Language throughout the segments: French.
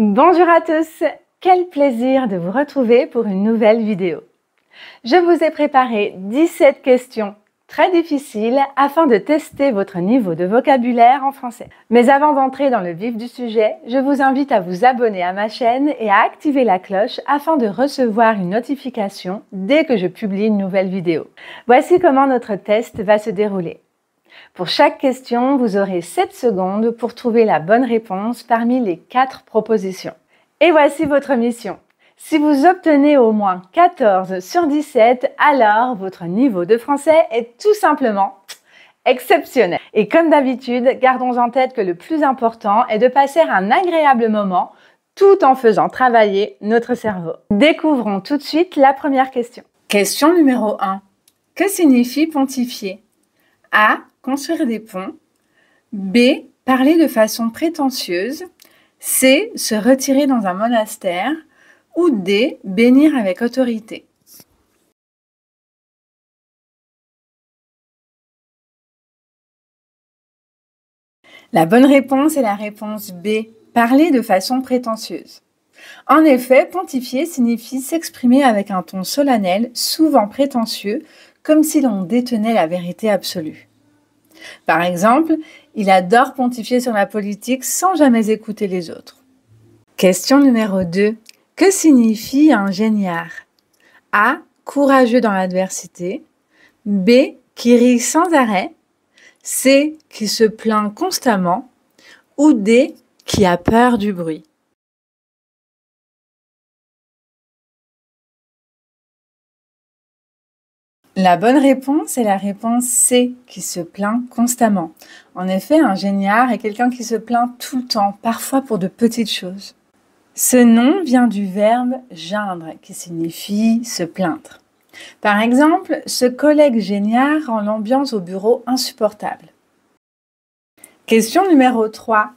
Bonjour à tous, quel plaisir de vous retrouver pour une nouvelle vidéo. Je vous ai préparé 17 questions très difficiles afin de tester votre niveau de vocabulaire en français. Mais avant d'entrer dans le vif du sujet, je vous invite à vous abonner à ma chaîne et à activer la cloche afin de recevoir une notification dès que je publie une nouvelle vidéo. Voici comment notre test va se dérouler. Pour chaque question, vous aurez 7 secondes pour trouver la bonne réponse parmi les 4 propositions. Et voici votre mission. Si vous obtenez au moins 14 sur 17, alors votre niveau de français est tout simplement exceptionnel. Et comme d'habitude, gardons en tête que le plus important est de passer un agréable moment tout en faisant travailler notre cerveau. Découvrons tout de suite la première question. Question numéro 1. Que signifie pontifier? A. Construire des ponts. B. Parler de façon prétentieuse. C. Se retirer dans un monastère. Ou D. Bénir avec autorité. La bonne réponse est la réponse B. Parler de façon prétentieuse. En effet, pontifier signifie s'exprimer avec un ton solennel, souvent prétentieux, comme si l'on détenait la vérité absolue. Par exemple, il adore pontifier sur la politique sans jamais écouter les autres. Question numéro 2. Que signifie un géniard? A. Courageux dans l'adversité. B. Qui rit sans arrêt. C. Qui se plaint constamment. Ou D. Qui a peur du bruit. La bonne réponse est la réponse C, qui se plaint constamment. En effet, un géniard est quelqu'un qui se plaint tout le temps, parfois pour de petites choses. Ce nom vient du verbe geindre, qui signifie se plaindre. Par exemple, ce collègue géniard rend l'ambiance au bureau insupportable. Question numéro 3.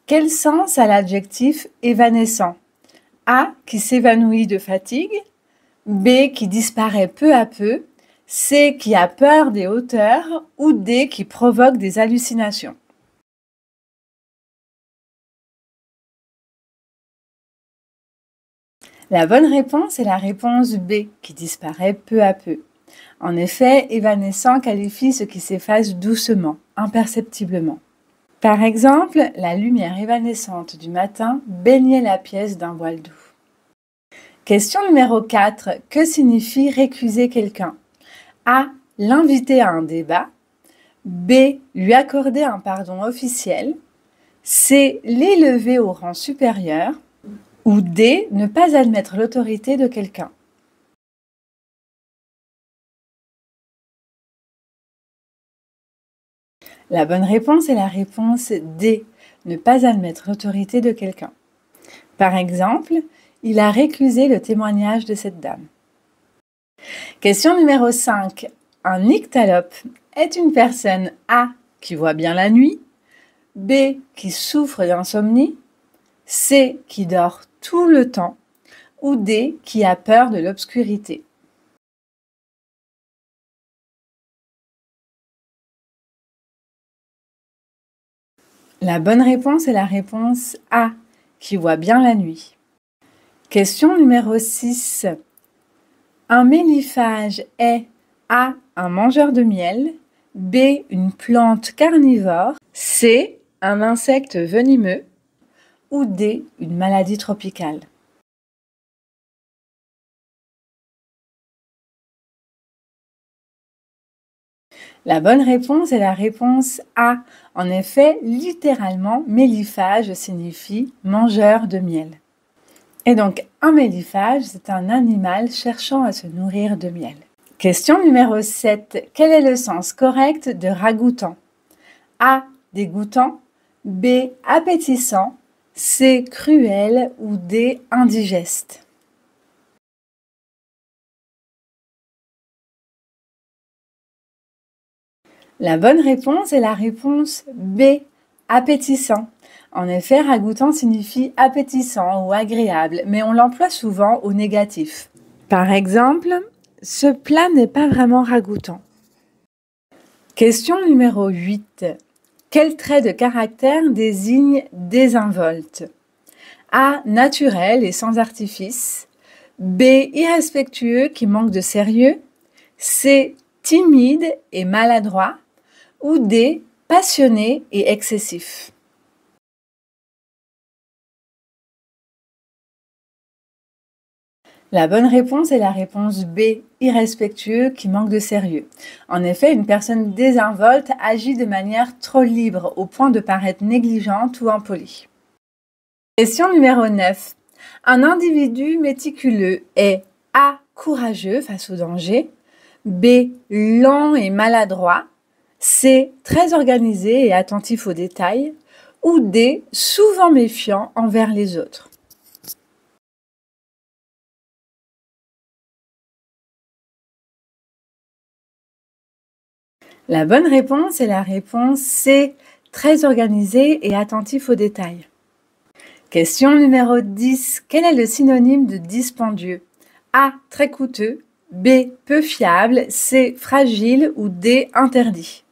Quel sens a l'adjectif évanescent? A, qui s'évanouit de fatigue. B, qui disparaît peu à peu. C, qui a peur des hauteurs, ou D, qui provoque des hallucinations. La bonne réponse est la réponse B, qui disparaît peu à peu. En effet, évanescent qualifie ce qui s'efface doucement, imperceptiblement. Par exemple, la lumière évanescente du matin baignait la pièce d'un voile doux. Question numéro 4. Que signifie récuser quelqu'un? A. L'inviter à un débat. B. Lui accorder un pardon officiel. C. L'élever au rang supérieur. Ou D. Ne pas admettre l'autorité de quelqu'un. La bonne réponse est la réponse D. Ne pas admettre l'autorité de quelqu'un. Par exemple, il a récusé le témoignage de cette dame. Question numéro 5. Un nyctalope est une personne A. qui voit bien la nuit, B. qui souffre d'insomnie, C. qui dort tout le temps, ou D. qui a peur de l'obscurité. La bonne réponse est la réponse A. qui voit bien la nuit. Question numéro 6. Un méliphage est A. un mangeur de miel, B. une plante carnivore, C. un insecte venimeux, ou D. une maladie tropicale. La bonne réponse est la réponse A. En effet, littéralement, méliphage signifie mangeur de miel. Et donc, un méliphage, c'est un animal cherchant à se nourrir de miel. Question numéro 7. Quel est le sens correct de ragoûtant? A. Dégoûtant. B. Appétissant. C. Cruel. Ou D. Indigeste. La bonne réponse est la réponse B. Appétissant. En effet, ragoûtant signifie appétissant ou agréable, mais on l'emploie souvent au négatif. Par exemple, ce plat n'est pas vraiment ragoûtant. Question numéro 8. Quel trait de caractère désigne désinvolte? A. Naturel et sans artifice. B. Irrespectueux qui manque de sérieux. C. Timide et maladroit. Ou D. Passionné et excessif. La bonne réponse est la réponse B, irrespectueux, qui manque de sérieux. En effet, une personne désinvolte agit de manière trop libre, au point de paraître négligente ou impolie. Question numéro 9. Un individu méticuleux est A. Courageux face au danger. B. Lent et maladroit. C. Très organisé et attentif aux détails. Ou D. Souvent méfiant envers les autres. La bonne réponse est la réponse C, très organisé et attentif aux détails. Question numéro 10. Quel est le synonyme de dispendieux? A, très coûteux. B, peu fiable. C, fragile. Ou D, interdit.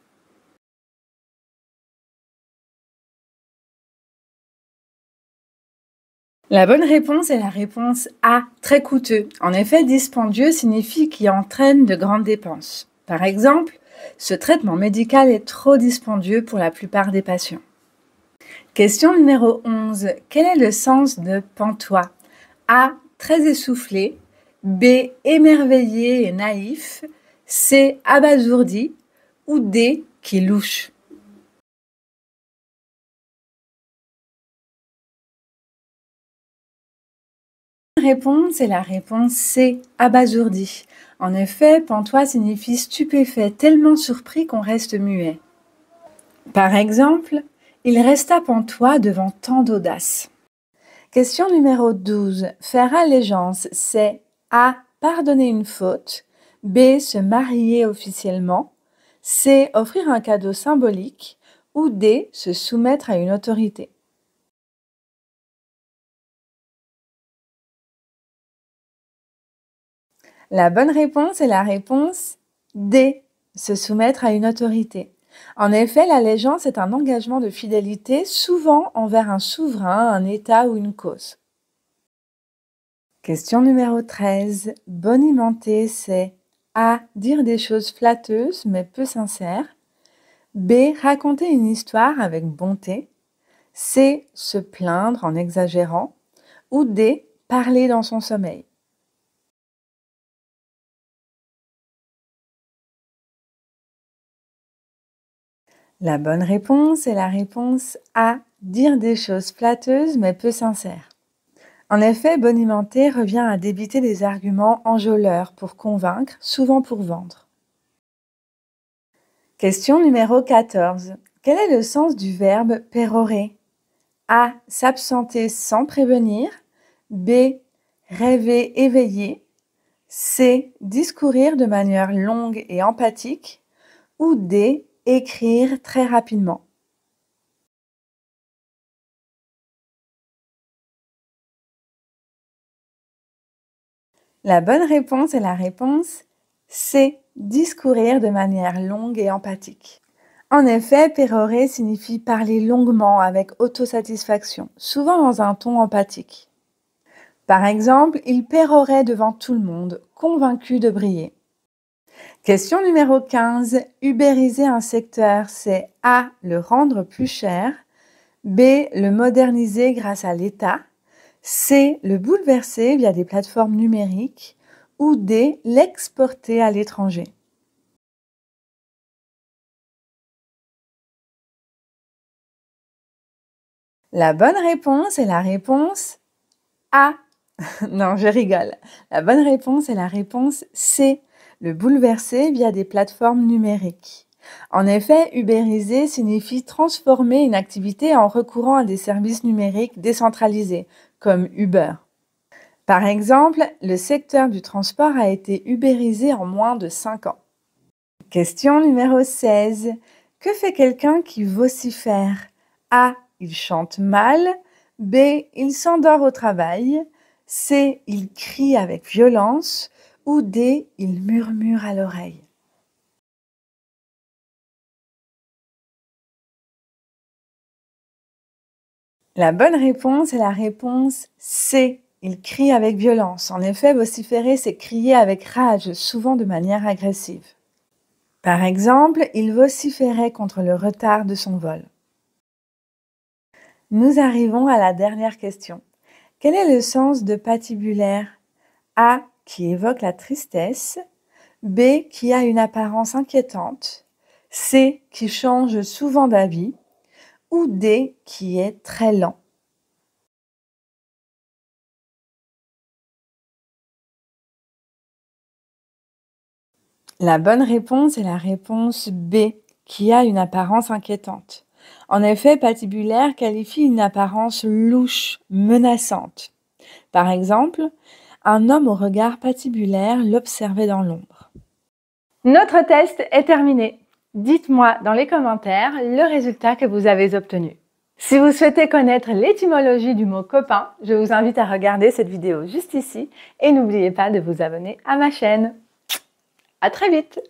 La bonne réponse est la réponse A, très coûteux. En effet, dispendieux signifie qu'il entraîne de grandes dépenses. Par exemple, ce traitement médical est trop dispendieux pour la plupart des patients. Question numéro 11. Quel est le sens de pantois? A. Très essoufflé. B. Émerveillé et naïf. C. Abasourdi. Ou D. Qui louche. La réponse est la réponse C. Abasourdi. En effet, pantois signifie stupéfait, tellement surpris qu'on reste muet. Par exemple, il resta pantois devant tant d'audace. Question numéro 12. Faire allégeance, c'est A. Pardonner une faute. B. Se marier officiellement. C. Offrir un cadeau symbolique. Ou D. Se soumettre à une autorité. La bonne réponse est la réponse D. Se soumettre à une autorité. En effet, l'allégeance est un engagement de fidélité, souvent envers un souverain, un État ou une cause. Question numéro 13. Bonimenter, c'est A. Dire des choses flatteuses mais peu sincères. B. Raconter une histoire avec bonté. C. Se plaindre en exagérant. Ou D. Parler dans son sommeil. La bonne réponse est la réponse A. Dire des choses flatteuses mais peu sincères. En effet, bonimenter revient à débiter des arguments enjôleurs pour convaincre, souvent pour vendre. Question numéro 14. Quel est le sens du verbe pérorer? A. S'absenter sans prévenir. B. Rêver éveillé. C. Discourir de manière longue et empathique. Ou D. Écrire très rapidement. La bonne réponse est la réponse C. Discourir de manière longue et empathique. En effet, pérorer signifie parler longuement avec autosatisfaction, souvent dans un ton empathique. Par exemple, il pérorait devant tout le monde, convaincu de briller. Question numéro 15. Ubériser un secteur, c'est A. Le rendre plus cher. B. Le moderniser grâce à l'État. C. Le bouleverser via des plateformes numériques. Ou D. L'exporter à l'étranger. La bonne réponse est la réponse A. Non, je rigole. La bonne réponse est la réponse C. Le bouleverser via des plateformes numériques. En effet, ubériser signifie transformer une activité en recourant à des services numériques décentralisés, comme Uber. Par exemple, le secteur du transport a été ubérisé en moins de 5 ans. Question numéro 16. Que fait quelqu'un qui vocifère? A. Il chante mal. B. Il s'endort au travail. C. Il crie avec violence. Ou D. Il murmure à l'oreille. La bonne réponse est la réponse C. Il crie avec violence. En effet, vociférer, c'est crier avec rage, souvent de manière agressive. Par exemple, il vociférait contre le retard de son vol. Nous arrivons à la dernière question. Quel est le sens de patibulaire? A, qui évoque la tristesse. B, qui a une apparence inquiétante. C, qui change souvent d'avis. Ou D, qui est très lent. La bonne réponse est la réponse B, qui a une apparence inquiétante. En effet, patibulaire qualifie une apparence louche, menaçante. Par exemple, un homme au regard patibulaire l'observait dans l'ombre. Notre test est terminé. Dites-moi dans les commentaires le résultat que vous avez obtenu. Si vous souhaitez connaître l'étymologie du mot copain, je vous invite à regarder cette vidéo juste ici et n'oubliez pas de vous abonner à ma chaîne. À très vite!